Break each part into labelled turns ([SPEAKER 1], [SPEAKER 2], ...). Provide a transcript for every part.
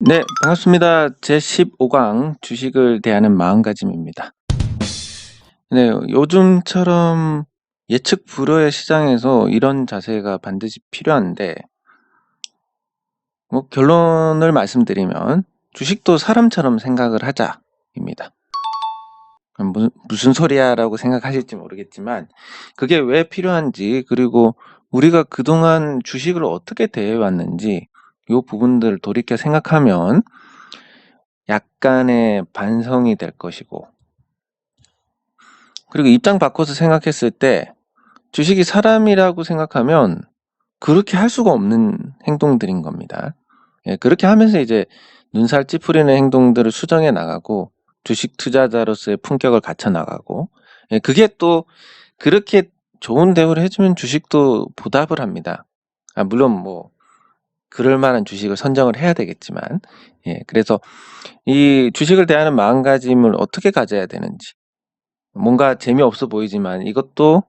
[SPEAKER 1] 네, 반갑습니다. 제15강 주식을 대하는 마음가짐입니다. 네, 요즘처럼 예측 불허의 시장에서 이런 자세가 반드시 필요한데, 결론을 말씀드리면, 주식도 사람처럼 생각을 하자입니다. 무슨 소리야 라고 생각하실지 모르겠지만, 그게 왜 필요한지, 그리고 우리가 그동안 주식을 어떻게 대해왔는지, 이 부분들을 돌이켜 생각하면 약간의 반성이 될 것이고, 그리고 입장 바꿔서 생각했을 때 주식이 사람이라고 생각하면 그렇게 할 수가 없는 행동들인 겁니다. 그렇게 하면서 이제 눈살 찌푸리는 행동들을 수정해 나가고 주식 투자자로서의 품격을 갖춰 나가고, 그게 또 그렇게 좋은 대우를 해주면 주식도 보답을 합니다. 물론 뭐 그럴 만한 주식을 선정을 해야 되겠지만, 그래서 이 주식을 대하는 마음가짐을 어떻게 가져야 되는지, 뭔가 재미없어 보이지만 이것도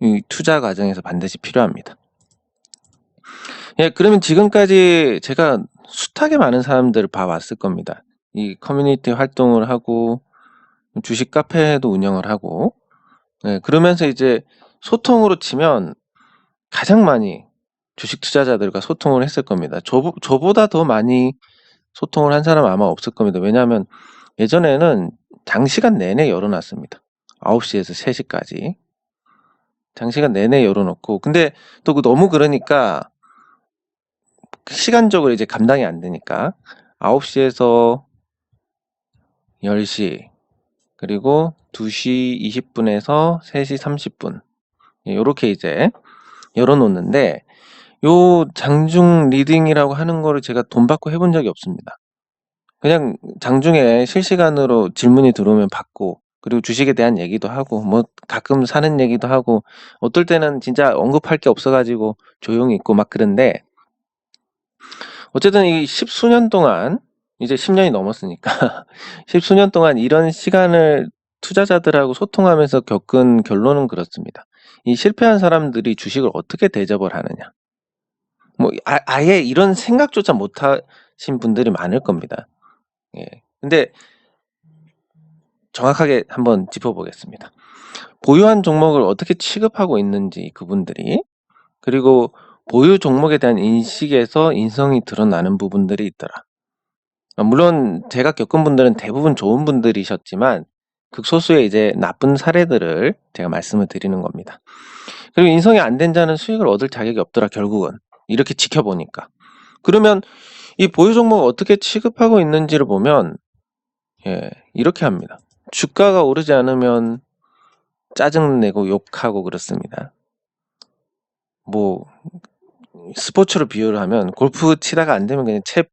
[SPEAKER 1] 이 투자 과정에서 반드시 필요합니다. 그러면 지금까지 제가 숱하게 많은 사람들을 봐왔을 겁니다. 이 커뮤니티 활동을 하고 주식 카페도 운영을 하고, 그러면서 이제 소통으로 치면 가장 많이 주식 투자자들과 소통을 했을 겁니다. 저보다 더 많이 소통을 한 사람은 아마 없을 겁니다. 왜냐하면 예전에는 장시간 내내 열어놨습니다. 9시에서 3시까지 장시간 내내 열어놓고, 근데 또 너무 그러니까 시간적으로 이제 감당이 안 되니까 9시에서 10시, 그리고 2시 20분에서 3시 30분 요렇게 이제 열어놓는데, 요 장중 리딩이라고 하는 거를 제가 돈 받고 해본 적이 없습니다. 그냥 장중에 실시간으로 질문이 들어오면 받고, 그리고 주식에 대한 얘기도 하고, 뭐 가끔 사는 얘기도 하고, 어떨 때는 진짜 언급할 게 없어가지고 조용히 있고 막 그런데, 어쨌든 이 십수년 동안, 이제 10년이 넘었으니까 10수년 동안 이런 시간을 투자자들하고 소통하면서 겪은 결론은 그렇습니다. 이 실패한 사람들이 주식을 어떻게 대접을 하느냐, 뭐 아예 이런 생각조차 못 하신 분들이 많을 겁니다. 근데 정확하게 한번 짚어보겠습니다. 보유한 종목을 어떻게 취급하고 있는지 그분들이, 그리고 보유 종목에 대한 인식에서 인성이 드러나는 부분들이 있더라. 물론 제가 겪은 분들은 대부분 좋은 분들이셨지만 극소수의 이제 나쁜 사례들을 제가 말씀을 드리는 겁니다. 그리고 인성이 안 된 자는 수익을 얻을 자격이 없더라, 결국은. 이렇게 지켜보니까. 그러면 이 보유 종목을 어떻게 취급하고 있는지를 보면, 이렇게 합니다. 주가가 오르지 않으면 짜증내고 욕하고 그렇습니다. 뭐 스포츠로 비유를 하면 골프 치다가 안 되면 그냥 채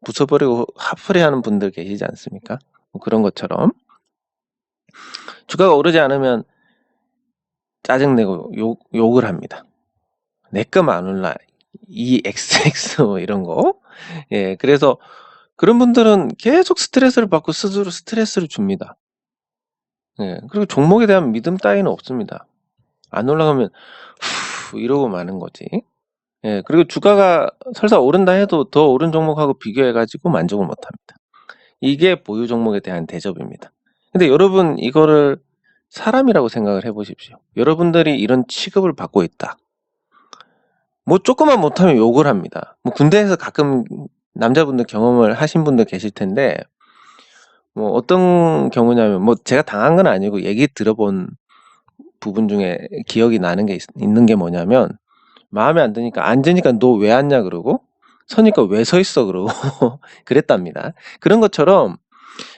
[SPEAKER 1] 부숴버리고 화풀이 하는 분들 계시지 않습니까? 뭐 그런 것처럼 주가가 오르지 않으면 짜증내고 욕을 합니다. 내 거만 안 올라, EXX 뭐 이런 거. 그래서 그런 분들은 계속 스트레스를 받고 스스로 스트레스를 줍니다. 그리고 종목에 대한 믿음 따위는 없습니다. 안 올라가면 후 이러고 마는 거지. 그리고 주가가 설사 오른다 해도 더 오른 종목하고 비교해가지고 만족을 못합니다. 이게 보유 종목에 대한 대접입니다. 근데 여러분 이거를 사람이라고 생각을 해보십시오. 여러분들이 이런 취급을 받고 있다. 뭐 조금만 못하면 욕을 합니다. 뭐 군대에서 가끔 남자분들 경험을 하신 분들 계실 텐데, 뭐 어떤 경우냐면, 뭐 제가 당한 건 아니고 얘기 들어본 부분 중에 기억이 나는 게 있는 게 뭐냐면, 마음에 안 드니까 앉으니까 너 왜 앉냐 그러고, 서니까 왜 서 있어 그러고 그랬답니다. 그런 것처럼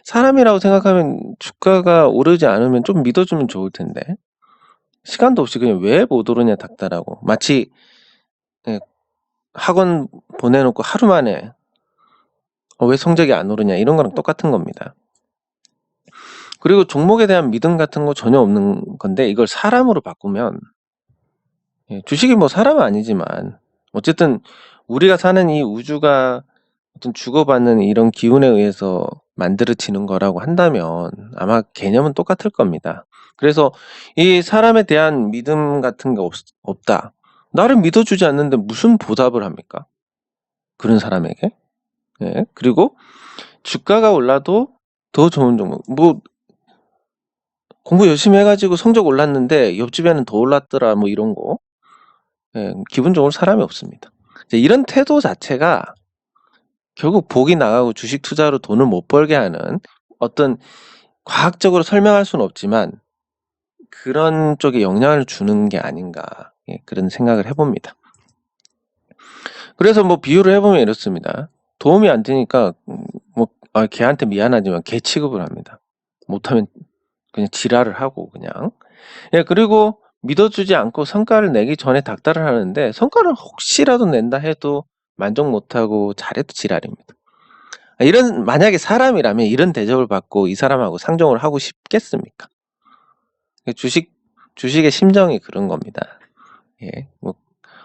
[SPEAKER 1] 사람이라고 생각하면 주가가 오르지 않으면 좀 믿어주면 좋을 텐데, 시간도 없이 그냥 왜 못 오르냐 닥달하고, 마치 학원 보내놓고 하루 만에 왜 성적이 안 오르냐 이런 거랑 똑같은 겁니다. 그리고 종목에 대한 믿음 같은 거 전혀 없는 건데, 이걸 사람으로 바꾸면, 주식이 뭐 사람은 아니지만 어쨌든 우리가 사는 이 우주가 어떤 주고받는 이런 기운에 의해서 만들어지는 거라고 한다면 아마 개념은 똑같을 겁니다. 그래서 이 사람에 대한 믿음 같은 게 없다. 나를 믿어주지 않는데 무슨 보답을 합니까? 그런 사람에게? 예. 그리고 주가가 올라도 더 좋은 종목. 뭐 공부 열심히 해가지고 성적 올랐는데 옆집에는 더 올랐더라 뭐 이런 거. 예, 기본적으로 사람이 없습니다. 이런 태도 자체가 결국 복이 나가고 주식 투자로 돈을 못 벌게 하는 어떤 과학적으로 설명할 수는 없지만 그런 쪽에 영향을 주는 게 아닌가 그런 생각을 해봅니다. 그래서 뭐 비유를 해보면 이렇습니다. 도움이 안 되니까 걔한테 미안하지만 개 취급을 합니다. 못하면 그냥 지랄을 하고 그냥. 예, 그리고 믿어주지 않고 성과를 내기 전에 닥달을 하는데 성과를 혹시라도 낸다 해도 만족 못하고 잘해도 지랄입니다. 만약에 사람이라면 이런 대접을 받고 이 사람하고 상종을 하고 싶겠습니까? 주식의 심정이 그런 겁니다. 예, 뭐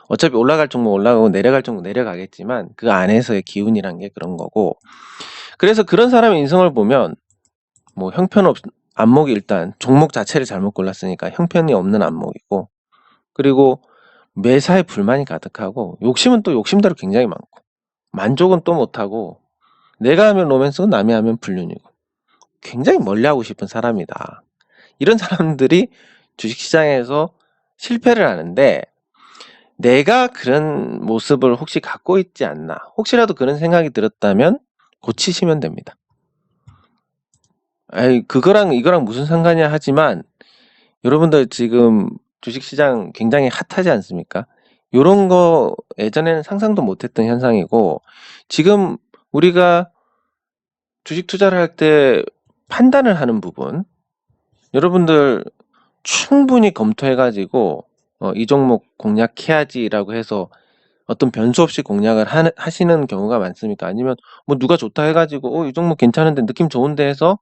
[SPEAKER 1] 어차피 올라갈 종목 올라가고 내려갈 종목 내려가겠지만 그 안에서의 기운이란 게 그런 거고, 그래서 그런 사람의 인성을 보면 뭐 안목이 일단 종목 자체를 잘못 골랐으니까 형편이 없는 안목이고, 그리고 매사에 불만이 가득하고 욕심은 또 욕심대로 굉장히 많고 만족은 또 못하고 내가 하면 로맨스고 남이 하면 불륜이고 굉장히 멀리하고 싶은 사람이다. 이런 사람들이 주식시장에서 실패를 하는데, 내가 그런 모습을 혹시 갖고 있지 않나, 혹시라도 그런 생각이 들었다면 고치시면 됩니다. 그거랑 이거랑 무슨 상관이야 하지만 여러분들 지금 주식시장 굉장히 핫하지 않습니까? 이런 거 예전에는 상상도 못했던 현상이고, 지금 우리가 주식 투자를 할 때 판단을 하는 부분, 여러분들 충분히 검토해가지고 이 종목 공략해야지라고 해서 어떤 변수 없이 공략을 하시는 경우가 많습니까? 아니면 뭐 누가 좋다 해가지고 이 종목 괜찮은데 느낌 좋은데 해서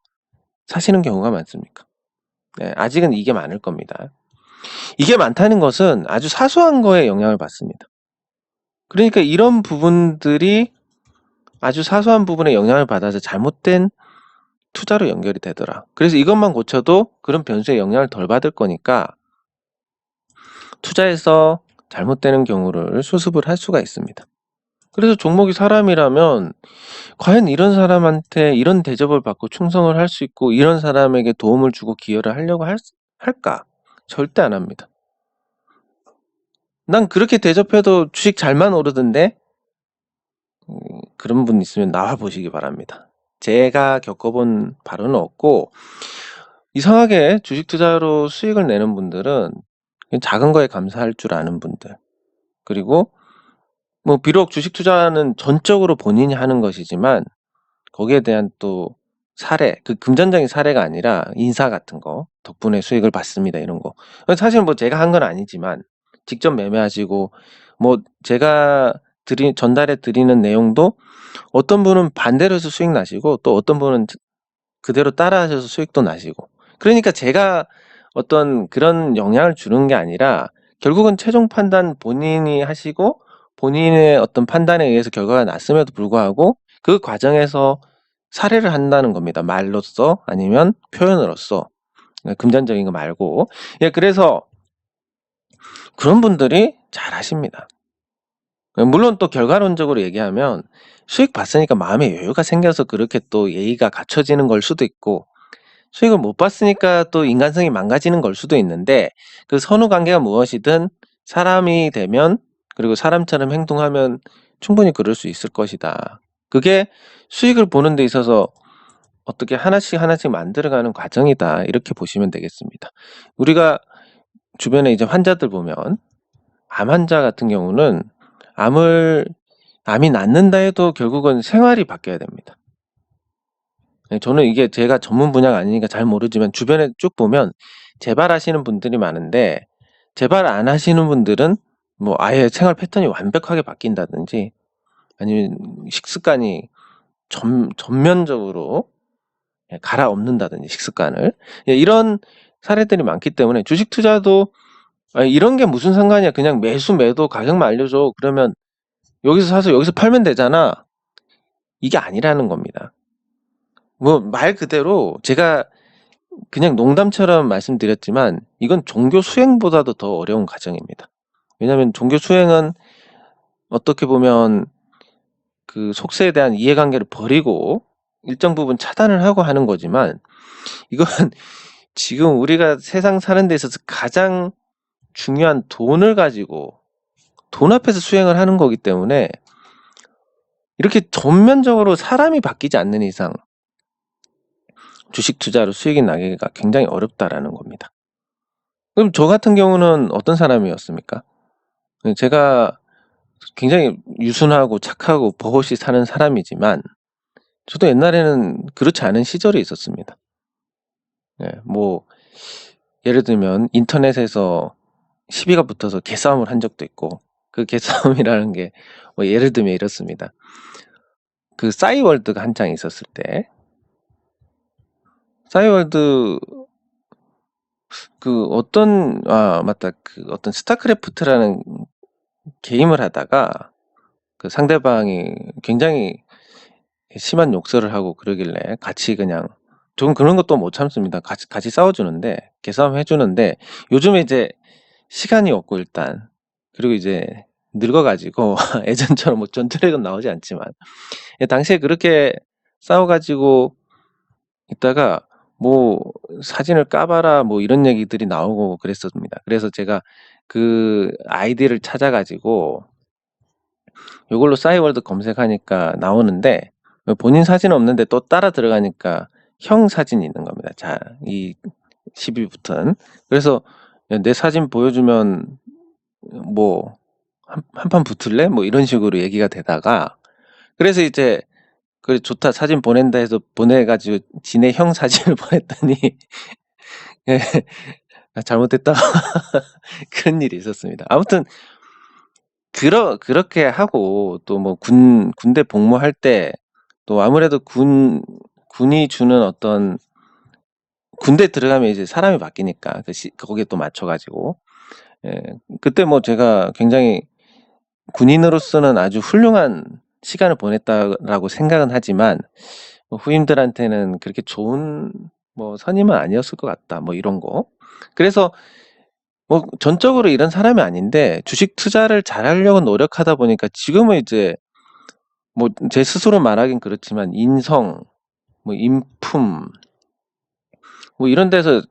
[SPEAKER 1] 사시는 경우가 많습니까? 네, 아직은 이게 많을 겁니다. 이게 많다는 것은 아주 사소한 거에 영향을 받습니다. 그러니까 이런 부분들이 아주 사소한 부분에 영향을 받아서 잘못된 투자로 연결이 되더라. 그래서 이것만 고쳐도 그런 변수에 영향을 덜 받을 거니까 투자에서 잘못되는 경우를 수습을 할 수가 있습니다. 그래서 종목이 사람이라면 과연 이런 사람한테 이런 대접을 받고 충성을 할 수 있고 이런 사람에게 도움을 주고 기여를 하려고 할까? 절대 안 합니다. 난 그렇게 대접해도 주식 잘만 오르던데? 그런 분 있으면 나와 보시기 바랍니다. 제가 겪어본 바로는 없고, 이상하게 주식 투자로 수익을 내는 분들은 작은 거에 감사할 줄 아는 분들, 그리고 뭐 비록 주식 투자는 전적으로 본인이 하는 것이지만 거기에 대한 또 사례, 그 금전적인 사례가 아니라 인사 같은 거 덕분에 수익을 받습니다, 이런 거. 사실 뭐 제가 한 건 아니지만 직접 매매하시고 뭐 제가 전달해 드리는 내용도 어떤 분은 반대로 해서 수익 나시고 또 어떤 분은 그대로 따라 하셔서 수익도 나시고, 그러니까 제가 어떤 그런 영향을 주는 게 아니라 결국은 최종 판단 본인이 하시고 본인의 어떤 판단에 의해서 결과가 났음에도 불구하고 그 과정에서 사례를 한다는 겁니다. 말로써 아니면 표현으로써. 금전적인 거 말고. 예, 그래서 그런 분들이 잘 하십니다. 물론 또 결과론적으로 얘기하면 수익 봤으니까 마음에 여유가 생겨서 그렇게 또 예의가 갖춰지는 걸 수도 있고, 수익을 못 봤으니까 또 인간성이 망가지는 걸 수도 있는데, 그 선후 관계가 무엇이든 사람이 되면, 그리고 사람처럼 행동하면 충분히 그럴 수 있을 것이다. 그게 수익을 보는 데 있어서 어떻게 하나씩 만들어가는 과정이다, 이렇게 보시면 되겠습니다. 우리가 주변에 이제 환자들 보면 암 환자 같은 경우는 암이 낫는다 해도 결국은 생활이 바뀌어야 됩니다. 저는 이게 제가 전문 분야가 아니니까 잘 모르지만 주변에 쭉 보면 재발하시는 분들이 많은데, 재발 안 하시는 분들은 뭐 아예 생활 패턴이 완벽하게 바뀐다든지 아니면 식습관이 전면적으로 갈아엎는다든지 식습관을, 이런 사례들이 많기 때문에 주식 투자도 이런 게 무슨 상관이야, 그냥 매도 가격만 알려줘, 그러면 여기서 사서 여기서 팔면 되잖아, 이게 아니라는 겁니다. 뭐 말 그대로 제가 그냥 농담처럼 말씀드렸지만 이건 종교 수행보다도 더 어려운 과정입니다. 왜냐하면 종교 수행은 어떻게 보면 그 속세에 대한 이해관계를 버리고 일정 부분 차단을 하고 하는 거지만, 이건 지금 우리가 세상 사는 데 있어서 가장 중요한 돈을 가지고 돈 앞에서 수행을 하는 거기 때문에 이렇게 전면적으로 사람이 바뀌지 않는 이상 주식 투자로 수익이 나기가 굉장히 어렵다라는 겁니다. 그럼 저 같은 경우는 어떤 사람이었습니까? 제가 굉장히 유순하고 착하고 버릇이 사는 사람이지만 저도 옛날에는 그렇지 않은 시절이 있었습니다. 뭐 예를 들면 인터넷에서 시비가 붙어서 개싸움을 한 적도 있고, 그 개싸움이라는 게 뭐 예를 들면 이렇습니다. 그 싸이월드가 한창 있었을 때, 싸이월드 그 어떤 맞다, 그 어떤 스타크래프트라는 게임을 하다가 그 상대방이 굉장히 심한 욕설을 하고 그러길래 같이 그냥, 저는 그런 것도 못 참습니다. 같이 싸워주는데, 개싸움 해주는데, 요즘에 이제 시간이 없고 일단, 그리고 이제 늙어가지고 예전처럼 뭐 전투력은 나오지 않지만 당시에 그렇게 싸워가지고 있다가 뭐 사진을 까봐라 뭐 이런 얘기들이 나오고 그랬었습니다. 그래서 제가 그 아이디를 찾아가지고 이걸로 싸이월드 검색하니까 나오는데, 본인 사진 없는데 또 따라 들어가니까 형 사진이 있는 겁니다. 자, 이 시비 붙은. 그래서 내 사진 보여주면 뭐 한판 붙을래? 뭐 이런 식으로 얘기가 되다가, 그래서 이제 그래 좋다 사진 보낸다 해서 보내가지고 지네 형 사진을 보냈더니 예, 잘못됐다 그런 일이 있었습니다. 아무튼 그렇게 하고 또 뭐 군대 복무할 때 또 아무래도 군이 주는 어떤, 군대 들어가면 이제 사람이 바뀌니까 거기에 또 맞춰가지고 그때 뭐 제가 굉장히 군인으로서는 아주 훌륭한 시간을 보냈다라고 생각은 하지만 뭐 후임들한테는 그렇게 좋은 뭐 선임은 아니었을 것 같다 뭐 이런 거. 그래서 뭐 전적으로 이런 사람이 아닌데 주식 투자를 잘하려고 노력하다 보니까 지금은 이제 뭐 제 스스로 말하긴 그렇지만 인성, 뭐 인품, 뭐 이런 데서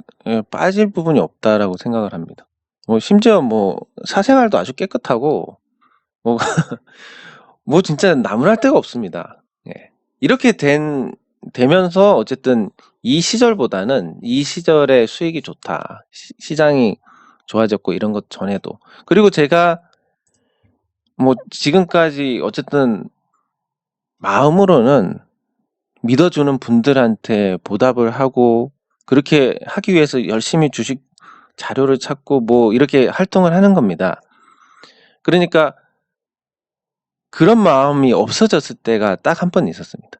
[SPEAKER 1] 빠질 부분이 없다라고 생각을 합니다. 뭐 심지어 뭐 사생활도 아주 깨끗하고 뭐, 뭐 진짜 나무랄 데가 없습니다. 이렇게 되면서 어쨌든 이 시절보다는 이 시절의 수익이 좋다. 시장이 좋아졌고 이런 것 전에도. 그리고 제가 뭐 지금까지 어쨌든 마음으로는 믿어주는 분들한테 보답을 하고 그렇게 하기 위해서 열심히 주식 자료를 찾고 뭐 이렇게 활동을 하는 겁니다. 그러니까 그런 마음이 없어졌을 때가 딱 한 번 있었습니다.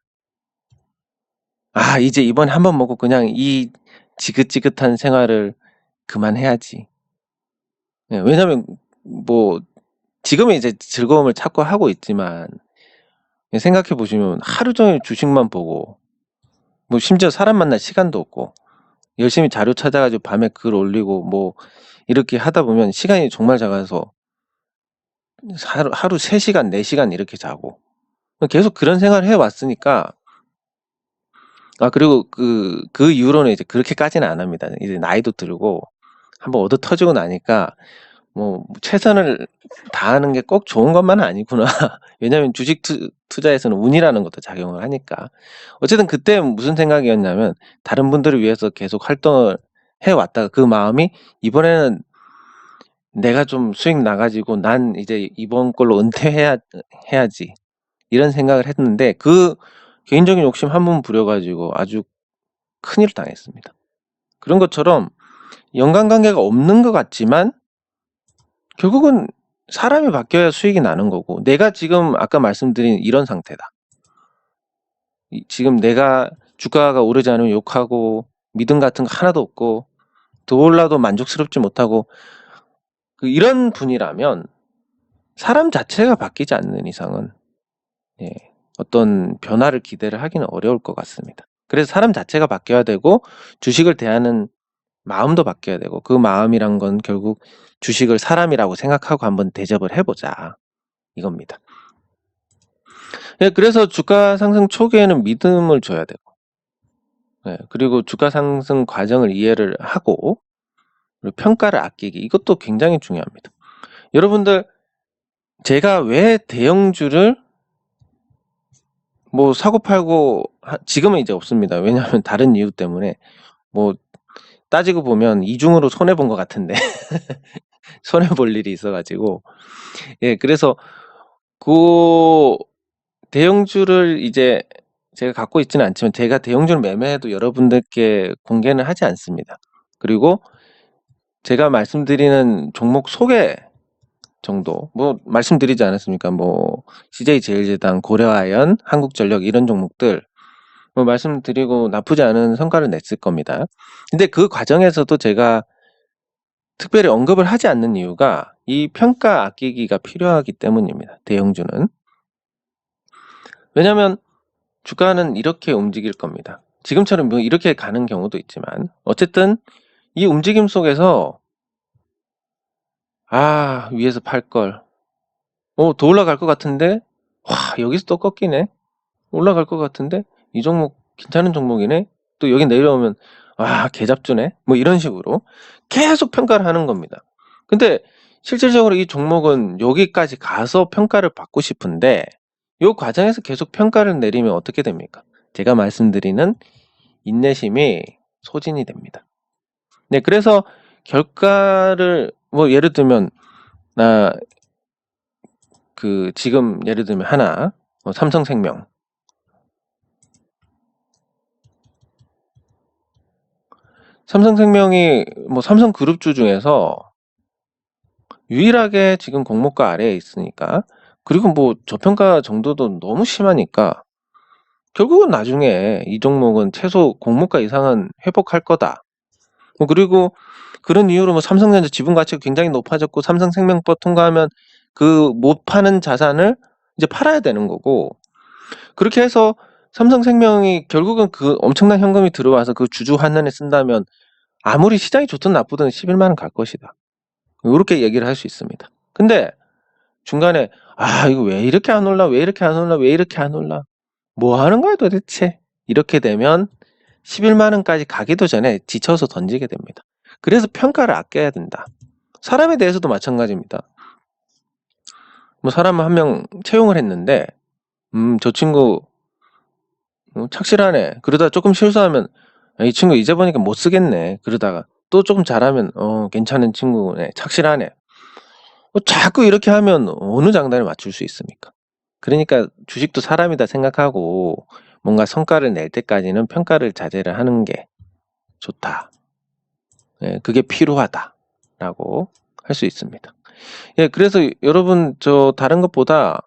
[SPEAKER 1] 이제 이번에 한 번 먹고 그냥 이 지긋지긋한 생활을 그만해야지. 왜냐면 뭐 지금은 이제 즐거움을 찾고 하고 있지만 생각해 보시면 하루 종일 주식만 보고 뭐 심지어 사람 만날 시간도 없고 열심히 자료 찾아가지고 밤에 글 올리고 뭐 이렇게 하다 보면 시간이 정말 작아서 하루 3시간, 4시간 이렇게 자고 계속 그런 생활을 해왔으니까, 그리고 그 이후로는 이제 그렇게까지는 안 합니다. 이제 나이도 들고 한번 얻어 터지고 나니까 뭐 최선을 다하는 게 꼭 좋은 것만은 아니구나. 왜냐면 주식 투자에서는 운이라는 것도 작용을 하니까. 어쨌든 그때 무슨 생각이었냐면 다른 분들을 위해서 계속 활동을 해왔다가 그 마음이 이번에는 내가 좀 수익 나가지고 난 이제 이번 걸로 은퇴해야지 이런 생각을 했는데 그 개인적인 욕심 한 번 부려가지고 아주 큰일을 당했습니다. 그런 것처럼 연관관계가 없는 것 같지만 결국은 사람이 바뀌어야 수익이 나는 거고, 내가 지금 아까 말씀드린 이런 상태다. 지금 내가 주가가 오르지 않으면 욕하고 믿음 같은 거 하나도 없고 더 올라도 만족스럽지 못하고 이런 분이라면 사람 자체가 바뀌지 않는 이상은 어떤 변화를 기대를 하기는 어려울 것 같습니다. 그래서 사람 자체가 바뀌어야 되고 주식을 대하는 마음도 바뀌어야 되고, 그 마음이란 건 결국 주식을 사람이라고 생각하고 한번 대접을 해보자 이겁니다. 예, 그래서 주가 상승 초기에는 믿음을 줘야 되고, 예, 그리고 주가 상승 과정을 이해를 하고, 그리고 평가를 아끼기, 이것도 굉장히 중요합니다. 여러분들, 제가 왜 대형주를 뭐 사고 팔고, 지금은 이제 없습니다. 왜냐하면 다른 이유 때문에, 뭐 따지고 보면 이중으로 손해본 것 같은데, 손해볼 일이 있어가지고, 예, 그래서 그 대형주를 이제 제가 갖고 있지는 않지만, 제가 대형주를 매매해도 여러분들께 공개는 하지 않습니다. 그리고 제가 말씀드리는 종목 소개 정도, 뭐 말씀드리지 않았습니까? 뭐 CJ제일제당, 고려아연, 한국전력, 이런 종목들 뭐 말씀드리고 나쁘지 않은 성과를 냈을 겁니다. 근데 그 과정에서도 제가 특별히 언급을 하지 않는 이유가 이 평가 아끼기가 필요하기 때문입니다. 대형주는. 왜냐하면 주가는 이렇게 움직일 겁니다. 지금처럼 뭐 이렇게 가는 경우도 있지만, 어쨌든 이 움직임 속에서 위에서 팔걸, 더 올라갈 것 같은데, 와, 여기서 또 꺾이네, 올라갈 것 같은데 이 종목 괜찮은 종목이네, 또 여기 내려오면 개잡주네, 뭐 이런 식으로 계속 평가를 하는 겁니다. 근데 실질적으로 이 종목은 여기까지 가서 평가를 받고 싶은데, 이 과정에서 계속 평가를 내리면 어떻게 됩니까? 제가 말씀드리는 인내심이 소진이 됩니다. 네, 그래서 결과를 뭐 예를 들면 지금 예를 들면 하나, 삼성생명, 삼성생명이 뭐 삼성그룹주 중에서 유일하게 지금 공모가 아래에 있으니까, 그리고 뭐 저평가 정도도 너무 심하니까 결국은 나중에 이 종목은 최소 공모가 이상은 회복할 거다. 그리고 그런 이유로 뭐 삼성전자 지분 가치가 굉장히 높아졌고, 삼성생명법 통과하면 그 못 파는 자산을 이제 팔아야 되는 거고, 그렇게 해서 삼성생명이 결국은 그 엄청난 현금이 들어와서 그 주주 환원에 쓴다면 아무리 시장이 좋든 나쁘든 11만 원 갈 것이다, 이렇게 얘기를 할 수 있습니다. 근데 중간에 이거 왜 이렇게 안 올라, 왜 이렇게 안 올라, 왜 이렇게 안 올라, 뭐 하는 거야 도대체, 이렇게 되면 11만 원까지 가기도 전에 지쳐서 던지게 됩니다. 그래서 평가를 아껴야 된다. 사람에 대해서도 마찬가지입니다. 뭐 사람 한 명 채용을 했는데, 저 친구 착실하네, 그러다 조금 실수하면 이 친구 이제 보니까 못 쓰겠네, 그러다가 또 조금 잘하면 괜찮은 친구네, 착실하네, 자꾸 이렇게 하면 어느 장단에 맞출 수 있습니까? 그러니까 주식도 사람이다 생각하고 뭔가 성과를 낼 때까지는 평가를 자제를 하는 게 좋다. 예, 그게 필요하다라고 할 수 있습니다. 예, 그래서 여러분, 다른 것보다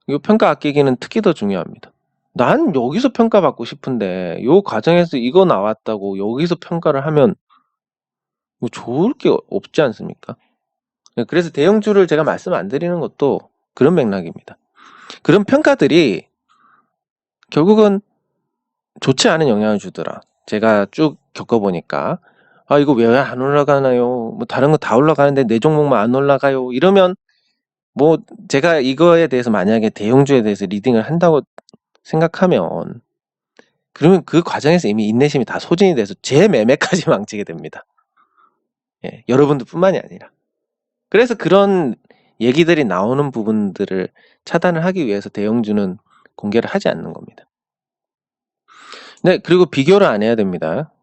[SPEAKER 1] 이 평가 아끼기는 특히 더 중요합니다. 난 여기서 평가받고 싶은데 요 과정에서 이거 나왔다고 여기서 평가를 하면 뭐 좋을 게 없지 않습니까? 예, 그래서 대형주를 제가 말씀 안 드리는 것도 그런 맥락입니다. 그런 평가들이 결국은 좋지 않은 영향을 주더라. 제가 쭉 겪어보니까, 이거 왜 안 올라가나요? 뭐 다른 거 다 올라가는데 내 종목만 안 올라가요? 이러면 뭐 제가 이거에 대해서 만약에 대형주에 대해서 리딩을 한다고 생각하면, 그러면 그 과정에서 이미 인내심이 다 소진이 돼서 제 매매까지 망치게 됩니다. 예, 여러분들 뿐만이 아니라. 그래서 그런 얘기들이 나오는 부분들을 차단을 하기 위해서 대형주는 공개를 하지 않는 겁니다. 네, 그리고 비교를 안 해야 됩니다.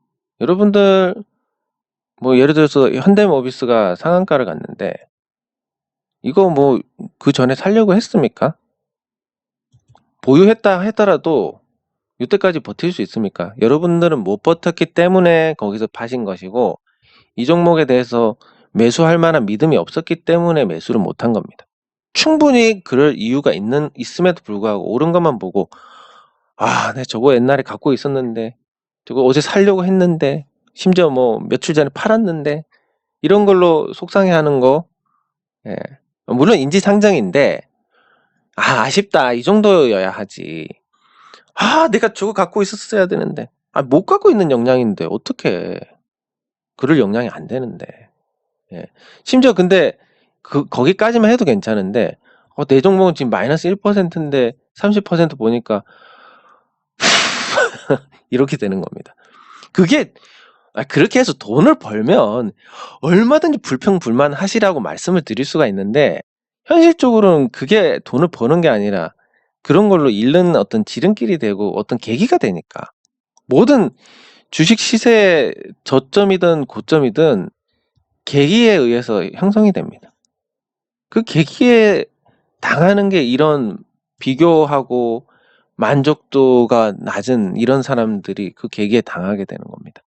[SPEAKER 1] 여러분들 뭐 예를 들어서 현대모비스가 상한가를 갔는데 이거 뭐 그 전에 살려고 했습니까? 보유했다 했더라도 이때까지 버틸 수 있습니까? 여러분들은 못 버텼기 때문에 거기서 파신 것이고, 이 종목에 대해서 매수할 만한 믿음이 없었기 때문에 매수를 못한 겁니다. 충분히 그럴 이유가 있음에도 불구하고 오른 것만 보고 내 저거 옛날에 갖고 있었는데, 저거 어제 살려고 했는데, 심지어 뭐 며칠 전에 팔았는데, 이런 걸로 속상해하는 거, 예, 물론 인지상정인데 아쉽다, 이 정도여야 하지. 내가 저거 갖고 있었어야 되는데, 못 갖고 있는 역량인데 어떻게 그럴 역량이 안 되는데. 예. 심지어 근데 거기까지만 해도 괜찮은데, 내 종목은 지금 마이너스 1%인데 30% 보니까 이렇게 되는 겁니다. 그게 그렇게 해서 돈을 벌면 얼마든지 불평불만 하시라고 말씀을 드릴 수가 있는데, 현실적으로는 그게 돈을 버는 게 아니라 그런 걸로 잃는 어떤 지름길이 되고 어떤 계기가 되니까. 모든 주식 시세 저점이든 고점이든 계기에 의해서 형성이 됩니다. 그 계기에 당하는 게 이런 비교하고 만족도가 낮은 이런 사람들이 그 계기에 당하게 되는 겁니다.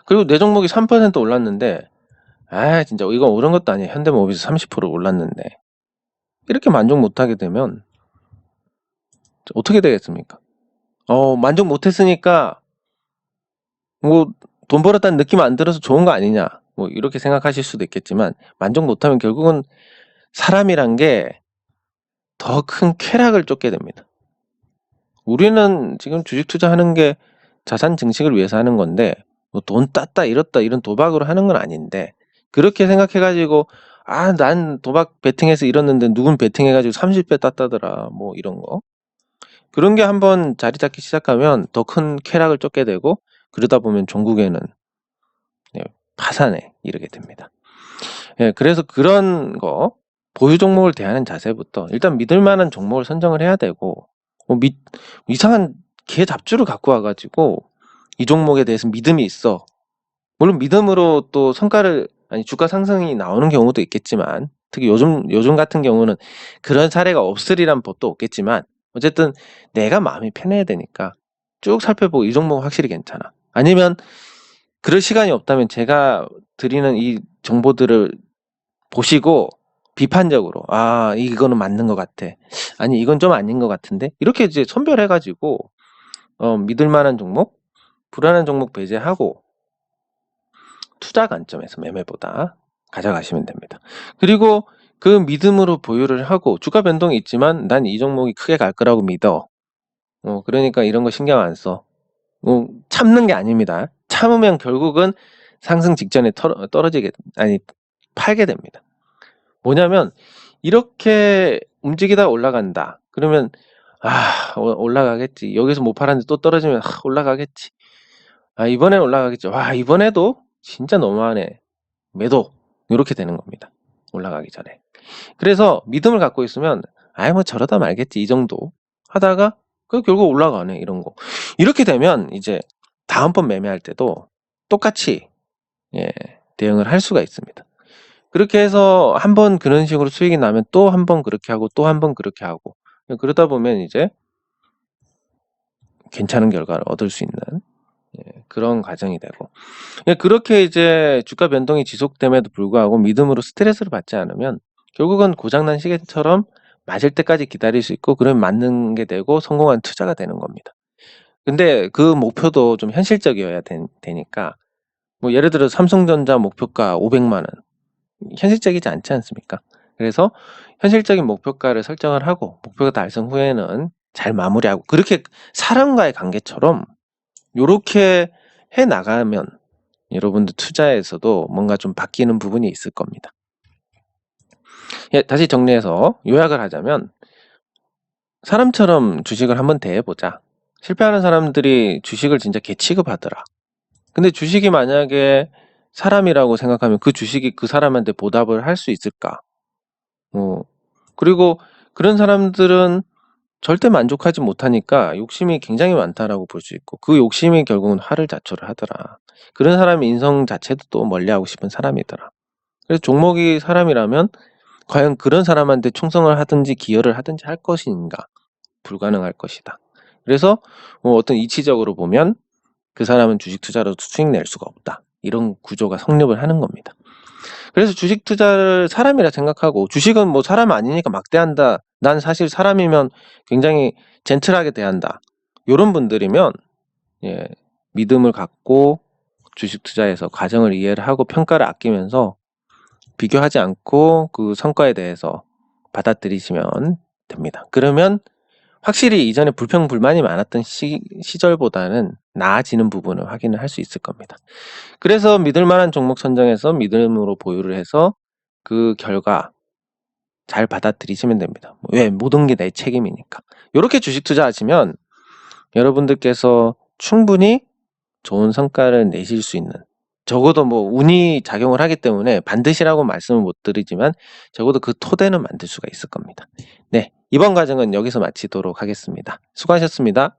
[SPEAKER 1] 그리고 내 종목이 3% 올랐는데, 진짜 이건 오른 것도 아니에요. 현대모비스 30% 올랐는데, 이렇게 만족 못하게 되면 어떻게 되겠습니까? 만족 못했으니까 뭐 돈 벌었다는 느낌 안 들어서 좋은 거 아니냐, 뭐 이렇게 생각하실 수도 있겠지만, 만족 못하면 결국은 사람이란 게 더 큰 쾌락을 쫓게 됩니다. 우리는 지금 주식 투자하는 게 자산 증식을 위해서 하는 건데, 뭐 돈 땄다 잃었다 이런 도박으로 하는 건 아닌데, 그렇게 생각해가지고 난 도박 베팅해서 잃었는데 누군 베팅해가지고 30배 땄다더라, 뭐 이런 거, 그런 게 한번 자리 잡기 시작하면 더 큰 쾌락을 쫓게 되고, 그러다 보면 종국에는 파산에 이르게 됩니다. 그래서 그런 거, 보유 종목을 대하는 자세부터 일단 믿을 만한 종목을 선정을 해야 되고, 이상한 개 잡주를 갖고 와가지고 이 종목에 대해서 믿음이 있어, 물론 믿음으로 또 주가 상승이 나오는 경우도 있겠지만, 특히 요즘 같은 경우는 그런 사례가 없으리란 법도 없겠지만, 어쨌든 내가 마음이 편해야 되니까 쭉 살펴보고 이 종목은 확실히 괜찮아, 아니면 그럴 시간이 없다면 제가 드리는 이 정보들을 보시고 비판적으로 이거는 맞는 것 같아, 아니 이건 좀 아닌 것 같은데, 이렇게 이제 선별해가지고 믿을 만한 종목, 불안한 종목 배제하고 투자 관점에서 매매보다 가져가시면 됩니다. 그리고 그 믿음으로 보유를 하고, 주가 변동이 있지만 난 이 종목이 크게 갈 거라고 믿어. 그러니까 이런 거 신경 안 써. 참는 게 아닙니다. 참으면 결국은 상승 직전에 팔게 됩니다. 뭐냐면, 이렇게 움직이다 올라간다 그러면 올라가겠지, 여기서 못 팔았는데 또 떨어지면 올라가겠지, 이번엔 올라가겠죠, 이번에도 진짜 너무하네, 매도, 이렇게 되는 겁니다, 올라가기 전에. 그래서 믿음을 갖고 있으면 뭐 저러다 말겠지 이 정도 하다가 결국 올라가네, 이런 거. 이렇게 되면 이제 다음번 매매할 때도 똑같이 대응을 할 수가 있습니다. 그렇게 해서 한번 그런 식으로 수익이 나면 또 한 번 그렇게 하고 또 한 번 그렇게 하고, 그러다 보면 이제 괜찮은 결과를 얻을 수 있는 그런 과정이 되고, 그렇게 이제 주가 변동이 지속됨에도 불구하고 믿음으로 스트레스를 받지 않으면 결국은 고장난 시계처럼 맞을 때까지 기다릴 수 있고, 그러면 맞는 게 되고 성공한 투자가 되는 겁니다. 근데 그 목표도 좀 현실적이어야 되니까, 뭐 예를 들어 삼성전자 목표가 500만 원, 현실적이지 않지 않습니까? 그래서 현실적인 목표가를 설정을 하고, 목표가 달성 후에는 잘 마무리하고, 그렇게 사람과의 관계처럼 요렇게 해 나가면 여러분들 투자에서도 뭔가 좀 바뀌는 부분이 있을 겁니다. 다시 정리해서 요약을 하자면, 사람처럼 주식을 한번 대해보자. 실패하는 사람들이 주식을 진짜 개취급하더라. 근데 주식이 만약에 사람이라고 생각하면 그 주식이 그 사람한테 보답을 할 수 있을까? 그리고 그런 사람들은 절대 만족하지 못하니까 욕심이 굉장히 많다라고 볼 수 있고, 그 욕심이 결국은 화를 자초를 하더라. 그런 사람이 인성 자체도 또 멀리하고 싶은 사람이더라. 그래서 종목이 사람이라면 과연 그런 사람한테 충성을 하든지 기여를 하든지 할 것인가? 불가능할 것이다. 그래서 어떤 이치적으로 보면 그 사람은 주식 투자로 수익 낼 수가 없다, 이런 구조가 성립을 하는 겁니다. 그래서 주식 투자를 사람이라 생각하고, 주식은 뭐 사람 아니니까 막 대한다, 난 사실 사람이면 굉장히 젠틀하게 대한다, 이런 분들이면 믿음을 갖고 주식 투자에서 과정을 이해를 하고 평가를 아끼면서 비교하지 않고 그 성과에 대해서 받아들이시면 됩니다. 그러면 확실히 이전에 불평불만이 많았던 시절보다는 나아지는 부분을 확인을 할 수 있을 겁니다. 그래서 믿을 만한 종목 선정해서 믿음으로 보유를 해서 그 결과 잘 받아들이시면 됩니다. 왜? 모든 게 내 책임이니까. 이렇게 주식 투자하시면 여러분들께서 충분히 좋은 성과를 내실 수 있는, 적어도 뭐 운이 작용을 하기 때문에 반드시라고 말씀을 못 드리지만 적어도 그 토대는 만들 수가 있을 겁니다. 네, 이번 과정은 여기서 마치도록 하겠습니다. 수고하셨습니다.